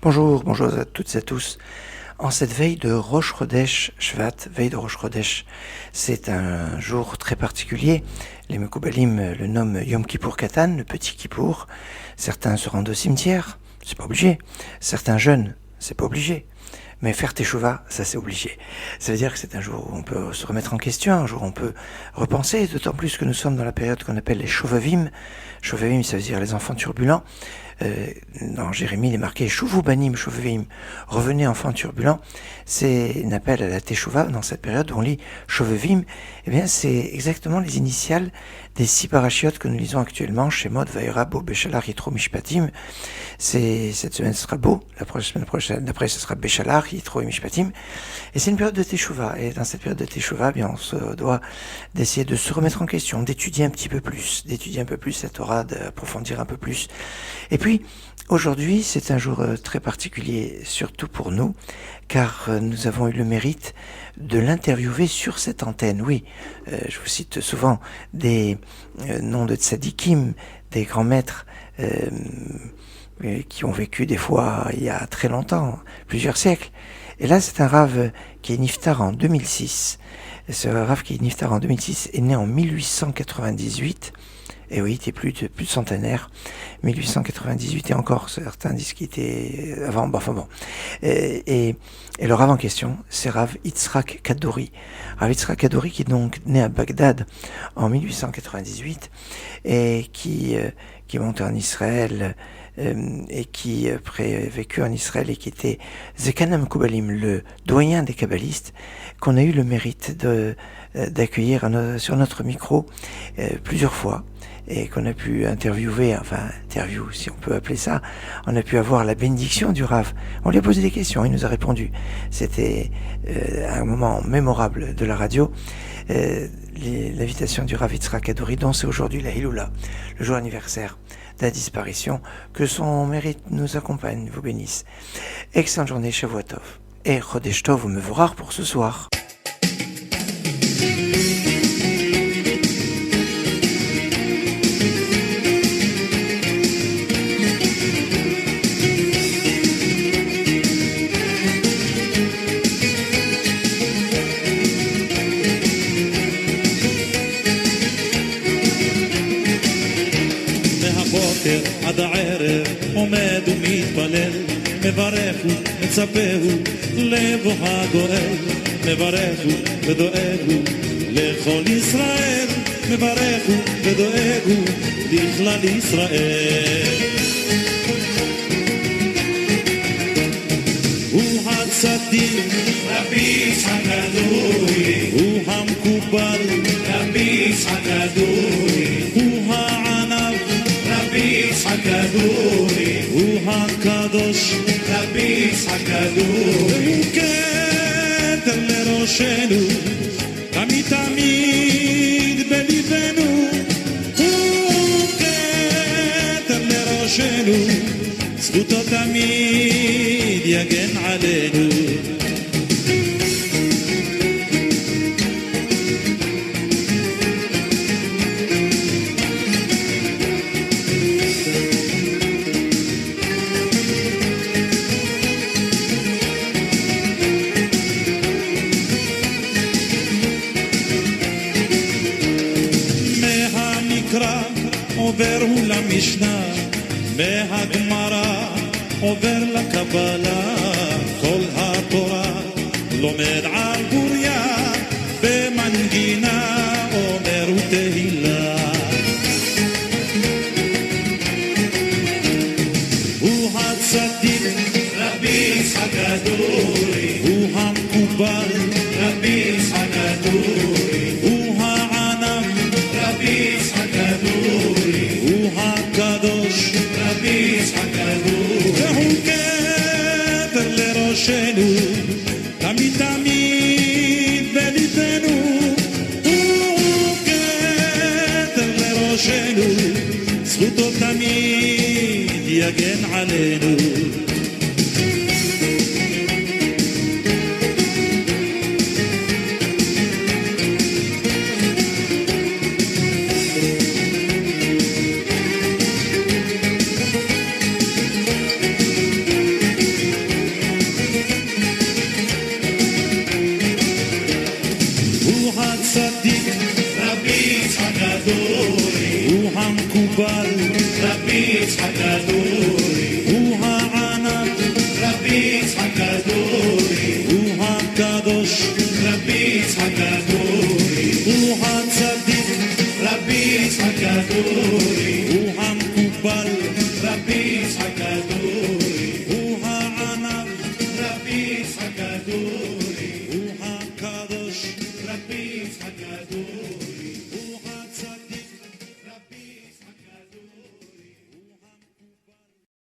Bonjour, bonjour à toutes et à tous. En cette veille de Rosh Chodesh Shvat, veille de Rosh Chodesh, c'est un jour très particulier. Les Mekoubalim le nomment Yom Kippour Katan, le petit Kippour. Certains se rendent au cimetière, c'est pas obligé. Certains jeûnent, c'est pas obligé. Mais faire teshuva, ça c'est obligé. Ça veut dire que c'est un jour où on peut se remettre en question, un jour où on peut repenser, d'autant plus que nous sommes dans la période qu'on appelle les Shovavim. Shovavim, ça veut dire les enfants turbulents. Dans Jérémie, il est marqué Shuvu banim shovavim, revenez enfants turbulents. C'est un appel à la teshuva dans cette période où on lit Shovavim. Eh bien, c'est exactement les initiales des 6 parachiotes que nous lisons actuellement, Shemot, Vaïra, Bo, Béchalar, Yitro, Mishpatim. Cette semaine, ce sera Bo, la semaine prochaine, d'après, ce sera Béchalar, Yitro et Mishpatim. Et c'est une période de teshuva. Et dans cette période de teshuva, eh bien, on se doit d'essayer de se remettre en question, d'étudier un petit peu plus, la Torah, d'approfondir un peu plus. Et puis, aujourd'hui, c'est un jour très particulier, surtout pour nous, car nous avons eu le mérite de l'interviewer sur cette antenne. Oui, je vous cite souvent des noms de tzadikim, des grands maîtres qui ont vécu des fois il y a très longtemps, plusieurs siècles. Et là, c'est un Rav qui est niftar en 2006. Ce Rav qui est niftar en 2006 est né en 1898. Et oui, il était plus de centenaire. 1898 et encore, certains disent qu'il était avant. Bon, enfin bon. Et le Rav en question, c'est Rav Yitzhak Kadori. Rav Yitzhak Kadori qui est donc né à Bagdad en 1898 et qui monte en Israël et qui après vécu en Israël et qui était Zekanam Kubalim, le doyen des kabbalistes, qu'on a eu le mérite d'accueillir sur notre micro plusieurs fois, et qu'on a pu interviewer, interview si on peut appeler ça, on a pu avoir la bénédiction du Rav. On lui a posé des questions, il nous a répondu. C'était un moment mémorable de la radio. L'invitation du Rav Yitzhak Kadori, dont c'est aujourd'hui la Hiloula, le jour anniversaire de la disparition, que son mérite nous accompagne, vous bénisse. Excellente journée, Shavua Tov. Et Chodesh Tov Mevorach pour ce soir. עד הערב עומד ומתפלל, מברך ומצפה לבוא הגואל, מברך ודואג לכל ישראל, מברך ודואג לכלל ישראל. הוא הצדיק רבי יצחק כדורי, הוא המקובל רבי יצחק כדורי, הוא הענב רבי יצחק כדורי, הוא הקדוש רבי יצחק כדורי, הוא כתר לראשנו תמיד תמיד בליבנו, הוא כתר לראשנו זכותו תמיד יגן עלינו. עובר הוא למשנה, מהגמרא עובר לקבלה, כל התורה לומד על בוריה, במנגינה אומר הוא תהילה. הוא הצדיק רבי יצחק כדורי, הוא המקובל רבי יצחק כדורי, הוא הענב רבי יצחק כדורי, הוא הקדוש רבי יצחק כדורי, והוא כתר לראשנו תמיד תמיד בליבנו, הוא כתר לראשנו זכותו תמיד יגן עלינו. המקובל, רבי יצחק הדורי, הוא הענק, רבי יצחק הדורי, הוא הקדוש, רבי יצחק הדורי, הוא הצדיק, רבי יצחק הדורי, הוא המקובל, רבי יצחק הדורי, הוא הענק, רבי יצחק הדורי.